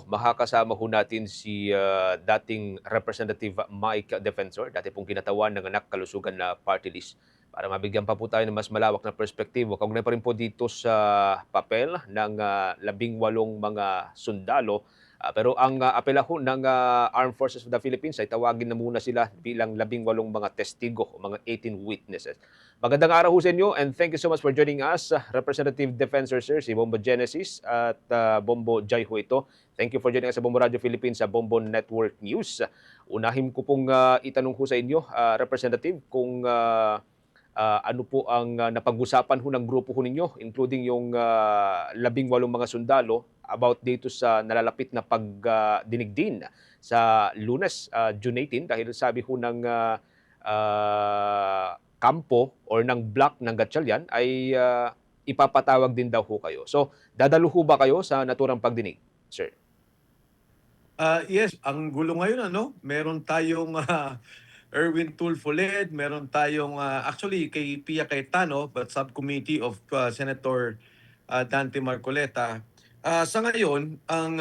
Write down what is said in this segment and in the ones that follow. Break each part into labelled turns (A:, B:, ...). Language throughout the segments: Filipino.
A: Makakasama ho natin si dating Representative Mike Defensor, dati pong kinatawan ng Anak Kalusugan na party list, para mabigyan pa po tayo ng mas malawak na perspektibo. Kaugnay pa rin po dito sa papel ng 18 mga sundalo. Pero ang apela ho ng Armed Forces of the Philippines ay tawagin na muna sila bilang 18 mga testigo o mga 18 witnesses. Magandang araw ho sa inyo and thank you so much for joining us, Representative Defensor Sir, si Bombo Genesis at Bombo Jai ho ito. Thank you for joining us sa Bombo Radio Philippines sa Bombo Network News. Unahin ko pong itanong ko sa inyo, Representative, kung ano po ang napag-usapan ho ng grupo ho ninyo, including yung 18 mga sundalo, about dito sa nalalapit na pagdinig din sa Lunes, June 18, dahil sabi ho ng kampo or ng block ng Gatchalian ay ipapatawag din daw ho kayo. So, dadalo ho ba kayo sa naturang pagdinig, sir?
B: Yes, ang gulo ngayon meron tayong Erwin Tulfo-led, meron tayong actually kay Pia Cayetano, but subcommittee of Senator Dante Marcoleta. Sa ngayon, ang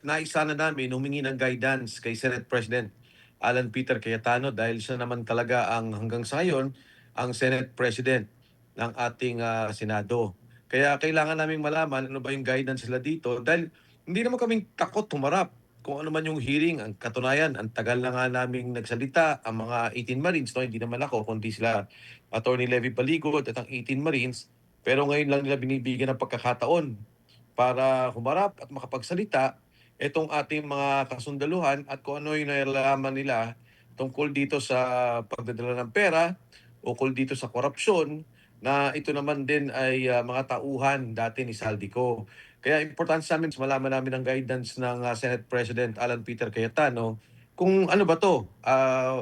B: naisa na namin humingi ng guidance kay Senate President Alan Peter Cayetano dahil siya naman talaga ang hanggang sa ngayon ang Senate President ng ating Senado. Kaya kailangan naming malaman ano ba yung guidance nila dito dahil hindi naman kaming takot humarap kung ano man yung hearing. Ang katunayan, ang tagal na nga naming nagsalita ang mga 18 Marines, no? Hindi naman ako, kundi sila Attorney Levy Baligod at ang 18 Marines. Pero ngayon lang nila binibigyan ng pagkakataon para humarap at makapagsalita itong ating mga kasundaluhan at kung ano yung nalalaman nila tungkol dito sa pagdadala ng pera, ukol dito sa korupsyon, na ito naman din ay mga tauhan dati ni Saldico. Kaya importante sa amin malaman namin ang guidance ng Senate President Alan Peter Cayetano kung ano ba to.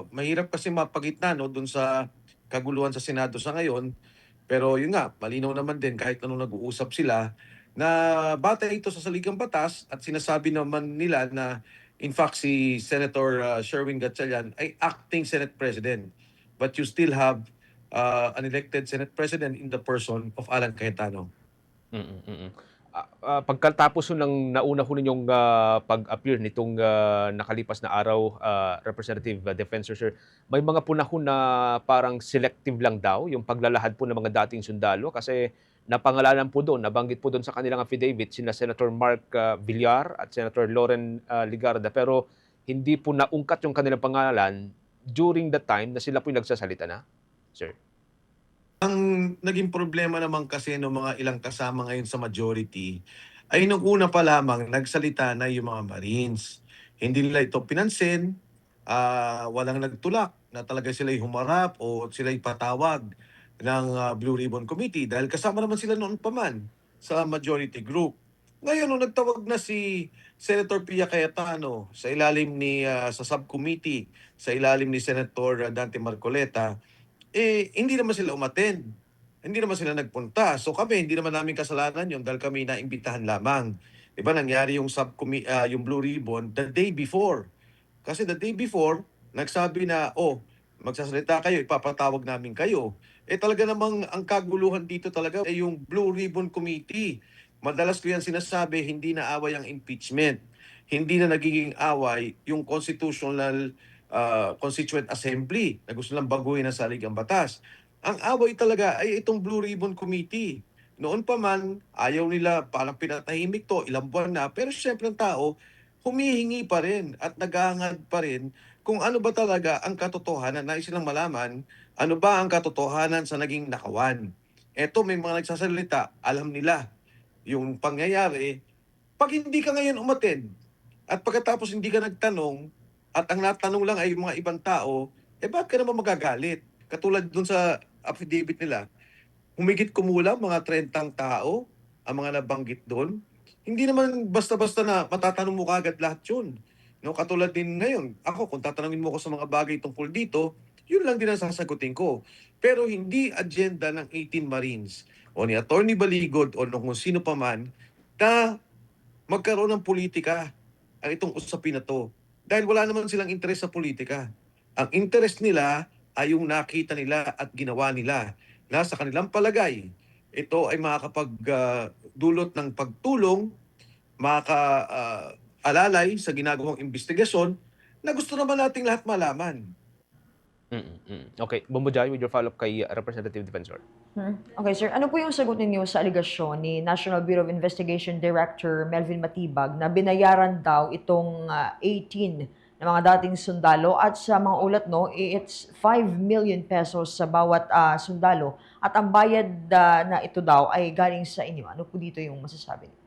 B: Mahirap kasi mapagitna dun sa kaguluhan sa Senado sa ngayon. Pero yun nga, malinaw naman din kahit anong nag-uusap sila na batay ito sa saligang batas at sinasabi naman nila na in fact si Senator Sherwin Gatchalian ay acting Senate President. But you still have an elected Senate President in the person of Alan Cayetano.
A: Mm, mm. Pagkatapos ho ng nauna ho ninyong pag-appear nitong nakalipas na araw, Representative Defensor Sir, may mga puna ho na parang selective lang daw yung paglalahad po ng mga dating sundalo kasi napangalanan po doon, nabanggit po doon sa kanilang affidavit sina Senator Mark Villar at Senator Loren Ligarda, pero hindi po naungkat yung kanilang pangalan during the time na sila po yung nagsasalita na, sir.
B: Ang naging problema naman kasi ng mga ilang kasama ngayon sa majority ay nung una pa lamang nagsalita na yung mga Marines. Hindi nila ito pinansin, walang nagtulak na talaga sila'y humarap o sila'y patawag ng Blue Ribbon Committee dahil kasama naman sila noon pa man sa majority group. Ngayon, nung nagtawag na si Senator Pia Cayetano sa ilalim ni sa subcommittee, sa ilalim ni Senator Dante Marcoleta, hindi naman sila umattend. Hindi naman sila nagpunta. So kami, hindi naman namin kasalanan yun dahil kami naimbitahan lamang. 'Di ba nangyari yung yung Blue Ribbon the day before. Kasi the day before, nagsabi na, "Oh, magsasalita kayo, ipapatawag namin kayo." Talaga namang ang kaguluhan dito talaga ay yung Blue Ribbon Committee. Madalas ko yan sinasabi, hindi na away ang impeachment. Hindi na nagiging away yung constitutional Constituent Assembly na gusto lang baguhin ang saligang batas. Ang away talaga ay itong Blue Ribbon Committee. Noon pa man, ayaw nila, parang pinatahimik to, ilang buwan na, pero siyempre ang tao, humihingi pa rin at naghahangad pa rin kung ano ba talaga ang katotohanan. Nais silang malaman, ano ba ang katotohanan sa naging nakawan. Eto, may mga nagsasalita, alam nila yung pangyayari. Pag hindi ka ngayon umattend at pagkatapos hindi ka nagtanong at ang natanong lang ay mga ibang tao, bakit ka naman magagalit? Katulad dun sa affidavit nila, humigit kumulang mga 30 tao ang mga nabanggit doon. Hindi naman basta-basta na matatanong mo kaagad lahat yun. No, katulad din ngayon, ako kung tatanungin mo ko sa mga bagay tungkol dito, yun lang din ang sasagutin ko. Pero hindi agenda ng 18 Marines o ni Attorney Baligod o kung sino pa man na magkaroon ng politika ang itong usapin na to. Dahil wala naman silang interes sa politika. Ang interest nila ay yung nakita nila at ginawa nila na sa kanilang palagay, ito ay makakapagdulot ng pagtulong, alalay sa ginagawang investigasyon na gusto naman nating lahat malaman.
A: Okay, Bombo Jai, with your follow-up kay Representative Defensor.
C: Okay, sir. Ano po yung sagot ninyo sa aligasyon ni National Bureau of Investigation Director Melvin Matibag na binayaran daw itong 18 na mga dating sundalo at sa mga ulat, no, it's 5 million pesos sa bawat sundalo at ang bayad na ito daw ay galing sa inyo. Ano po dito yung masasabi niyo?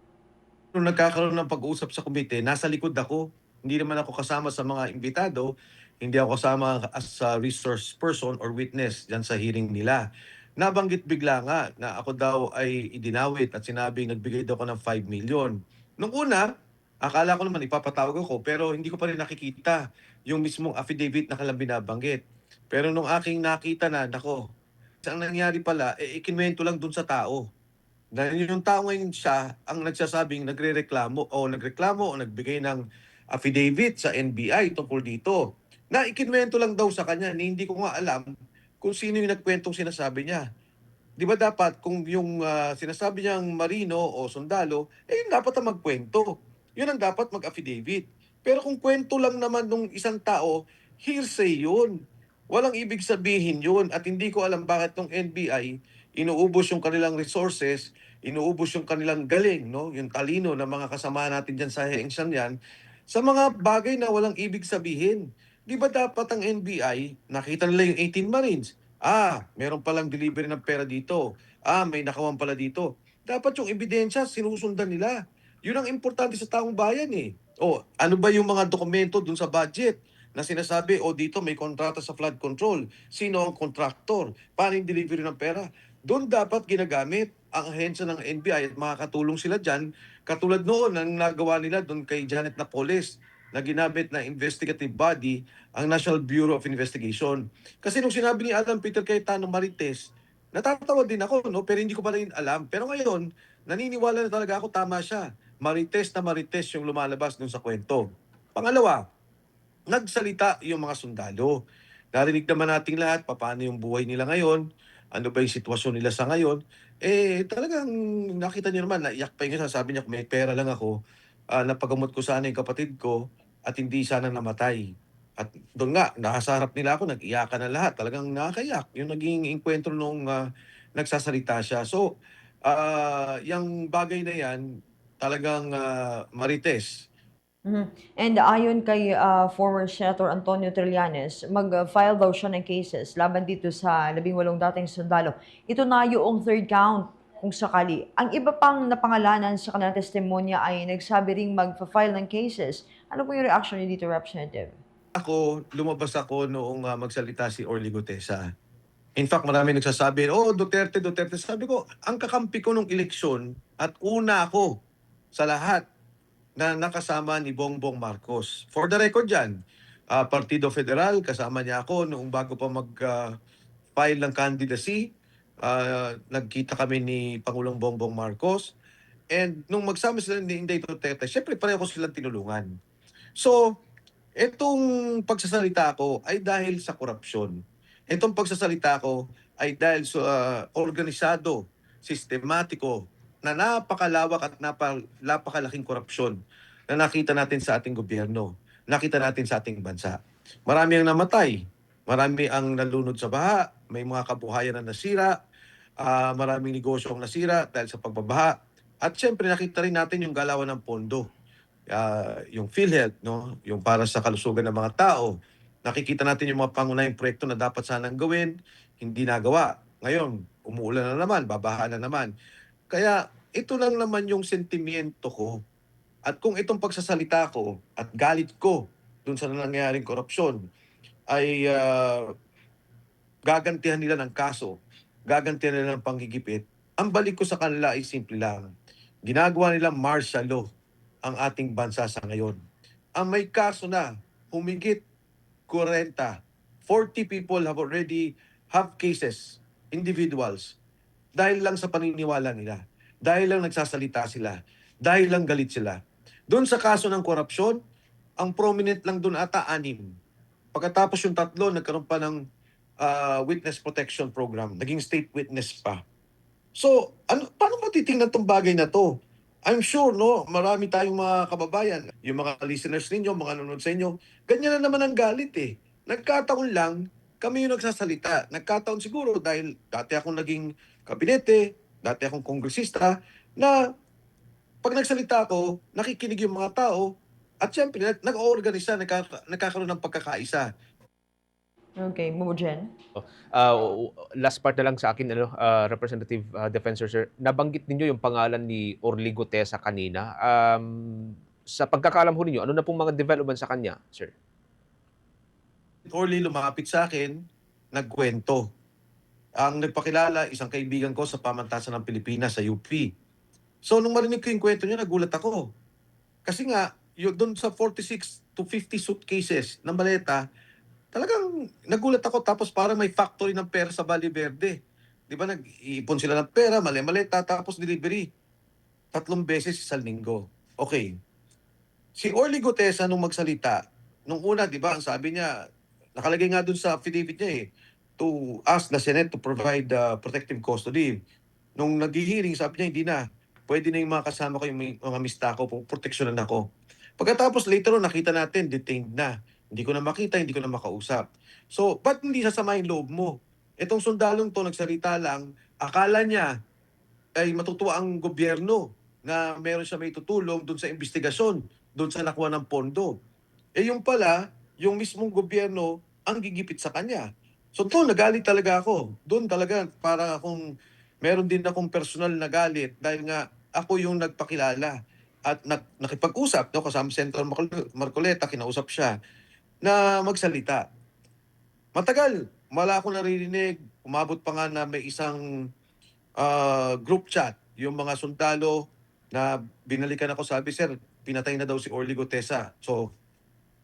B: Nung nagkakaroon ng pag-uusap sa komite, nasa likod ako. Hindi naman ako kasama sa mga imbitado. Hindi ako kasama as a resource person or witness dyan sa hearing nila. Nabanggit bigla nga na ako daw ay idinawit at sinabing nagbigay daw ako ng 5 million. Nung una, akala ko naman ipapatawag ako pero hindi ko pa rin nakikita yung mismong affidavit na kanilang binabanggit. Pero nung aking nakita na, nako, ang nangyari pala, ikinwento lang dun sa tao. Dahil yung tao ngayon siya ang nagsasabing nagreklamo o nagbigay ng affidavit sa NBI tungkol dito. Na ikinwento lang daw sa kanya, ni hindi ko nga alam kung sino yung nagkwentong sinasabi niya. Di ba dapat kung yung sinasabi niyang marino o sundalo, yun dapat ang magkwento. Yun ang dapat mag-affidavit. Pero kung kwento lang naman nung isang tao, hearsay yun. Walang ibig sabihin yun at hindi ko alam bakit nung NBI inuubos yung kanilang resources, inuubos yung kanilang galing, no? Yung talino ng mga kasama natin dyan sa hengsyan yan, sa mga bagay na walang ibig sabihin. Di ba dapat ang NBI, nakita nila yung 18 Marines, meron palang delivery ng pera dito. May nakawan pala dito. Dapat yung ebidensya, sinusundan nila. Yun ang importante sa taong bayan eh. Ano ba yung mga dokumento dun sa budget na sinasabi, dito may kontrata sa flood control. Sino ang contractor? Paano yung delivery ng pera? Doon dapat ginagamit ang ahensya ng NBI at makakatulong sila dyan. Katulad noon ang nagawa nila doon kay Janet Napoles na ginamit na investigative body ang National Bureau of Investigation. Kasi nung sinabi ni Alan Peter Cayetano Marites, natatawa din ako, no? Pero hindi ko pa rin alam. Pero ngayon, naniniwala na talaga ako, tama siya. Marites na Marites yung lumalabas dun sa kwento. Pangalawa, nagsalita yung mga sundalo. Narinig naman nating lahat paano yung buhay nila ngayon, ano ba yung sitwasyon nila sa ngayon. Talagang nakita niyo naman, naiyak pa yung isa, sabi niya, kung may pera lang ako, napagamot ko sana yung kapatid ko at hindi sana namatay. At doon nga, nakasarap nila ako, nag-iyakan na lahat. Talagang nakakayak yung naging enkwentro nung nagsasalita siya. So, yung bagay na yan, talagang marites.
C: And ayon kay former Senator Antonio Trillanes, mag-file daw siya ng cases laban dito sa 18 dating sundalo. Ito na yung third count kung sakali. Ang iba pang napangalanan sa kanilang testimonya ay nagsabi ring mag-file ng cases. Ano po yung reaction niyo dito, Representative?
B: Lumabas ako noong magsalita si Orly Gutesa. In fact, marami nagsasabi, Duterte, Duterte. Sabi ko, ang kakampi ko nung eleksyon at una ako sa lahat na nakasama ni Bongbong Marcos. For the record yan, Partido Federal, kasama niya ako noong bago pa mag-file ng candidacy. Nagkita kami ni Pangulong Bongbong Marcos. And nung magsama sila ni Inday Duterte, syempre pareho ko silang tinulungan. So, itong pagsasalita ko ay dahil sa korupsyon. Itong pagsasalita ko ay dahil sa organisado, sistematiko, na napakalawak at napakalaking korupsyon na nakita natin sa ating gobyerno, nakita natin sa ating bansa. Marami ang namatay, marami ang nalunod sa baha, may mga kabuhayan na nasira, maraming negosyo ang nasira dahil sa pagbabaha. At syempre nakita rin natin yung galawan ng pondo. Yung PhilHealth, no? Yung para sa kalusugan ng mga tao. Nakikita natin yung mga pangunahing proyekto na dapat sanang gawin, hindi nagawa. Ngayon, umuulan na naman, babaha na naman. Kaya ito lang naman yung sentimiento ko. At kung itong pagsasalita ko at galit ko dun sa nangyayaring korupsyon ay gagantihan nila ng kaso, gagantihan nila ng panggigipit, ang balik ko sa kanila ay simple lang. Ginagawa nilang martial law ang ating bansa sa ngayon. Ang may kaso na humigit 40, 40 people have cases, individuals, dahil lang sa paniniwala nila, dahil lang nagsasalita sila, dahil lang galit sila. Doon sa kaso ng korupsyon, ang prominent lang doon ata 6. Pagkatapos yung 3, nagkaroon pa ng witness protection program, naging state witness pa. So, paano mo titingnan tong bagay na to? I'm sure, no, marami tayong mga kababayan, yung mga listeners ninyo, mga nanonood sa inyo, ganyan na naman ang galit eh. Nagkataon lang, kami yung nagsasalita. Nagkataon siguro dahil dati akong naging kabinete, dati akong kongresista, na pag nagsalita ako, nakikinig yung mga tao, at syempre, nag-oorganisa, nagkakaroon ng pagkakaisa.
C: Okay, Mujen.
A: Last part na lang sa akin, Representative Defensor Sir, nabanggit ninyo yung pangalan ni Orly Gutesa kanina. Sa pagkakaalam ho ninyo, ano na pong mga development sa kanya, sir?
B: Orly lumapit sa akin, nagkwento. Ang nagpakilala, isang kaibigan ko sa pamantasan ng Pilipinas sa UP. So nung marinig ko yung kwento niya, nagulat ako. Kasi nga, yun, doon sa 46 to 50 suitcases na maleta, talagang nagulat ako. Tapos parang may factory ng pera sa Valle Verde. Di ba, nag-iipon sila ng pera, maleta, tapos delivery. 3 beses sa linggo. Okay. Si Orly Gutesa nung magsalita, nung una, di ba, ang sabi niya, nakalagay nga dun sa affidavit niya to ask the Senate to provide protective custody. Nung nag-hearing, sabi niya, hindi na. Pwede na yung mga kasama ko, yung mga mista ko, proteksyonan ako. Pagkatapos later on, nakita natin, detained na. Hindi ko na makita, hindi ko na makausap. So, ba't hindi sasama yung loob mo? Itong sundalong to, nagsalita lang, akala niya ay matutuwa ang gobyerno na meron siya may tutulong doon sa investigasyon, doon sa nakuha ng pondo. Yung pala, yung mismong gobyerno ang gigipit sa kanya. So doon, nagalit talaga ako. Doon talaga, para akong, meron din akong personal na galit dahil nga ako yung nagpakilala at nakipag-usap, no, kasama Senator Marcoleta, kinausap siya na magsalita. Matagal, wala akong naririnig, umabot pa nga na may isang group chat, yung mga sundalo na binalikan ako, sabi, sir, pinatay na daw si Orly Gutesa. So,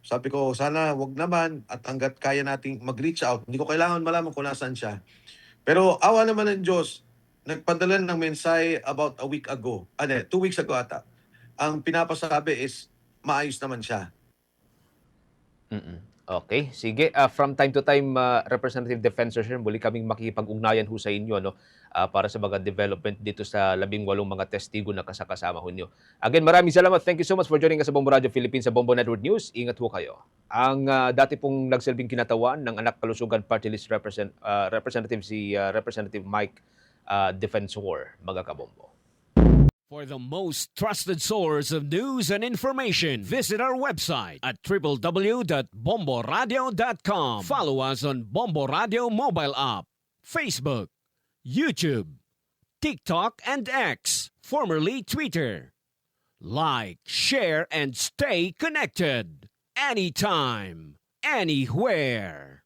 B: sabi ko, sana wag naman at hanggat kaya nating mag-reach out. Hindi ko kailangan malaman kung nasaan siya. Pero awa naman ng Diyos, nagpadala ng mensahe about a week ago. 2 weeks ago ata. Ang pinapasabi is, maayos naman siya.
A: Okay, sige. From time to time, Representative Defensor Sir, muli kaming makikipag-ugnayan ho sa inyo, no, para sa mga development dito sa 18 mga testigo na kasama ho nyo. Again, maraming salamat. Thank you so much for joining us sa Bombo Radio Philippines, sa Bombo Network News. Ingat ho kayo. Ang dati pong nagsilbing kinatawan ng Anak Kalusugan Party List Representative si Representative Mike Defensor, mga kabombo.
D: For the most trusted source of news and information, visit our website at www.bomboradio.com. Follow us on Bombo Radio mobile app, Facebook, YouTube, TikTok, and X, formerly Twitter. Like, share, and stay connected. Anytime, anywhere.